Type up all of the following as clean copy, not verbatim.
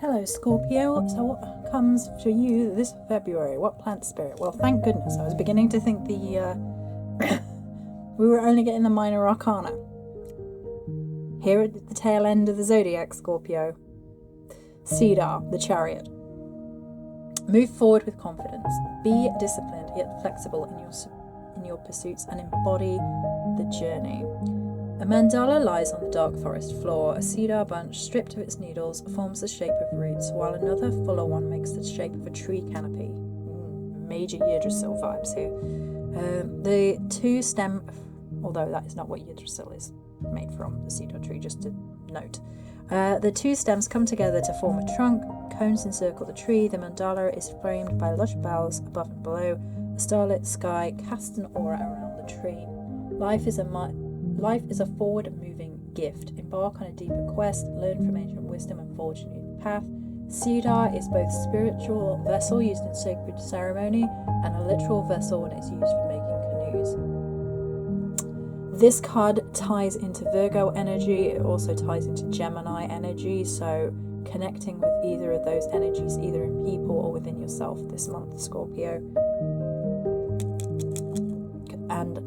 Hello Scorpio, so what comes for you this February? What plant spirit? Well, thank goodness, I was beginning to think we were only getting the minor arcana. Here at the tail end of the Zodiac, Scorpio. Cedar, the chariot. Move forward with confidence. Be disciplined yet flexible in your pursuits and embody the journey. A mandala lies on the dark forest floor. A cedar bunch, stripped of its needles, forms the shape of roots, while another fuller one makes the shape of a tree canopy. Major Yggdrasil vibes here. The two stem, although that is not what Yggdrasil is made from, the cedar tree, just to note. The two stems come together to form a trunk. Cones encircle the tree. The mandala is framed by lush boughs above and below. A starlit sky casts an aura around the tree. Life is a forward-moving gift. Embark on a deeper quest, learn from ancient wisdom and forge a new path. Cedar is both spiritual vessel used in sacred ceremony and a literal vessel when it's used for making canoes. This card ties into Virgo energy. It also ties into Gemini energy, so connecting with either of those energies, either in people or within yourself this month, Scorpio.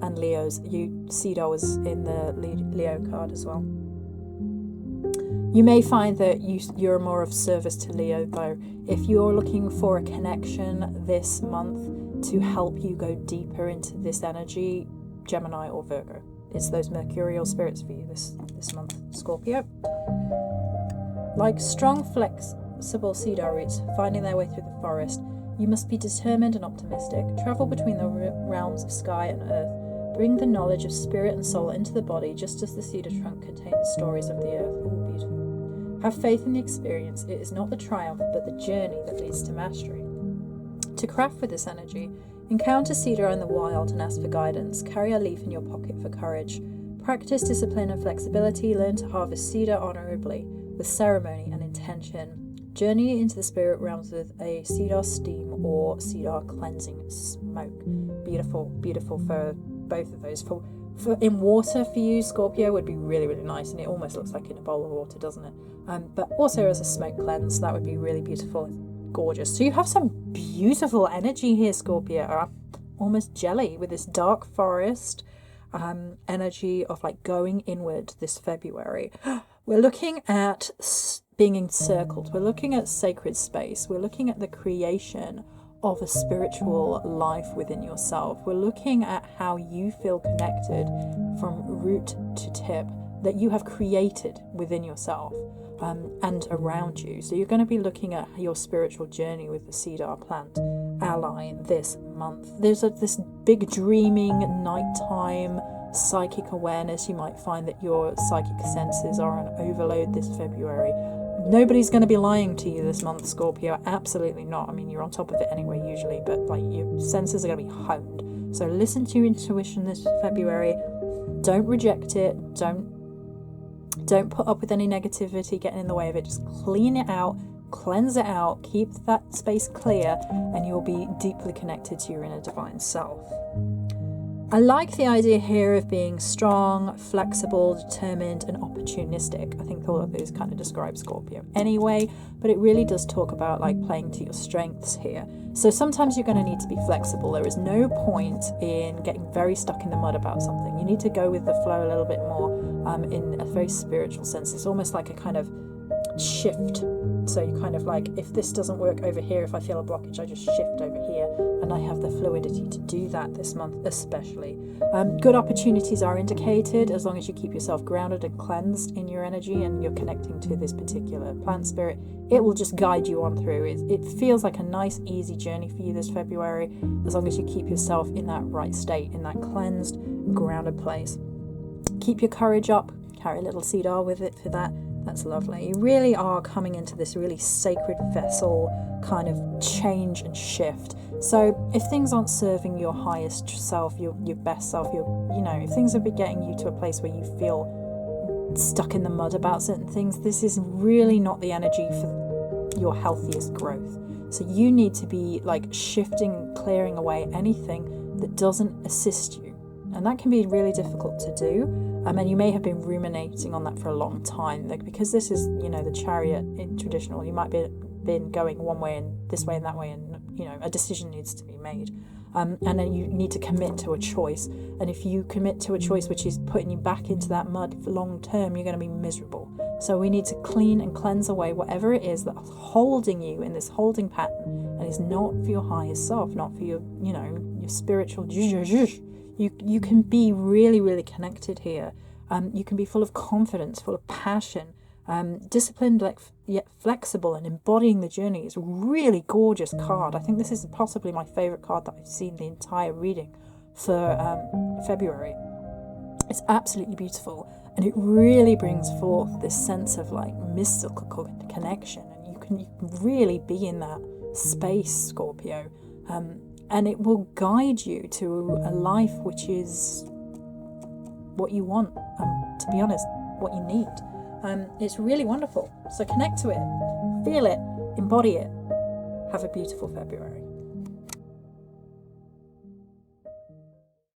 And Leo's. Cedar was in the Leo card as well. You may find that you're more of service to Leo, though. If you're looking for a connection this month to help you go deeper into this energy, Gemini or Virgo. It's those mercurial spirits for you this month, Scorpio. Like strong, flexible cedar roots finding their way through the forest, you must be determined and optimistic. Travel between the realms of sky and earth. Bring the knowledge of spirit and soul into the body, just as the cedar trunk contains stories of the earth. All beautiful. Have faith in the experience. It is not the triumph, but the journey that leads to mastery. To craft with this energy, encounter cedar in the wild and ask for guidance. Carry a leaf in your pocket for courage. Practice discipline and flexibility. Learn to harvest cedar honorably, with ceremony and intention. Journey into the spirit realms with a cedar steam or cedar cleansing smoke. Beautiful, beautiful for both of those. For in water for you, Scorpio, would be really, really nice, and it almost looks like in a bowl of water, doesn't it? But also as a smoke cleanse, that would be really beautiful and gorgeous. So you have some beautiful energy here, Scorpio. I'm almost jelly with this dark forest energy of like going inward this February. We're looking at being encircled. We're looking at sacred space. We're looking at the creation of a spiritual life within yourself. We're looking at how you feel connected from root to tip, that you have created within yourself and around you. So you're going to be looking at your spiritual journey with the cedar plant ally this month. There's this big dreaming nighttime psychic awareness. You might find that your psychic senses are on overload this February. Nobody's going to be lying to you this month, Scorpio. Absolutely not. I mean, you're on top of it anyway usually, but like your senses are going to be honed. So listen to your intuition this February. Don't reject it. Don't put up with any negativity getting in the way of it. Just clean it out, cleanse it out, keep that space clear, and you'll be deeply connected to your inner divine self. I like the idea here of being strong, flexible, determined, and opportunistic. I think all of those kind of describe Scorpio anyway, but it really does talk about like playing to your strengths here. So sometimes you're going to need to be flexible. There is no point in getting very stuck in the mud about something. You need to go with the flow a little bit more in a very spiritual sense. It's almost like a kind of shift. So you kind of like, if this doesn't work over here, if I feel a blockage, I just shift over here, and I have the fluidity to do that this month especially. Good opportunities are indicated as long as you keep yourself grounded and cleansed in your energy and you're connecting to this particular plant spirit. It will just guide you on through. It feels like a nice, easy journey for you this February, as long as you keep yourself in that right state, in that cleansed, grounded place. Keep your courage up. Carry a little cedar with it for that. That's lovely. You really are coming into this really sacred vessel kind of change and shift. So if things aren't serving your highest self, your best self, if things are getting you to a place where you feel stuck in the mud about certain things, this is really not the energy for your healthiest growth. So you need to be like shifting, clearing away anything that doesn't assist you And that can be really difficult to do. And you may have been ruminating on that for a long time. Like, because this is, the Chariot in traditional, you might be been going one way and this way and that way, and a decision needs to be made. And then you need to commit to a choice. And if you commit to a choice which is putting you back into that mud for long term, you're going to be miserable. So we need to clean and cleanse away whatever it is that's holding you in this holding pattern, and is not for your higher self, not for your, your spiritual. You can be really, really connected here. You can be full of confidence, full of passion, disciplined, yet flexible, and embodying the journey. Is a really gorgeous card. I think this is possibly my favourite card that I've seen the entire reading for February. It's absolutely beautiful, and it really brings forth this sense of mystical connection, and you can really be in that space, Scorpio, and it will guide you to a life which is what you want, to be honest, what you need. It's really wonderful. So connect to it, feel it, embody it. Have a beautiful February.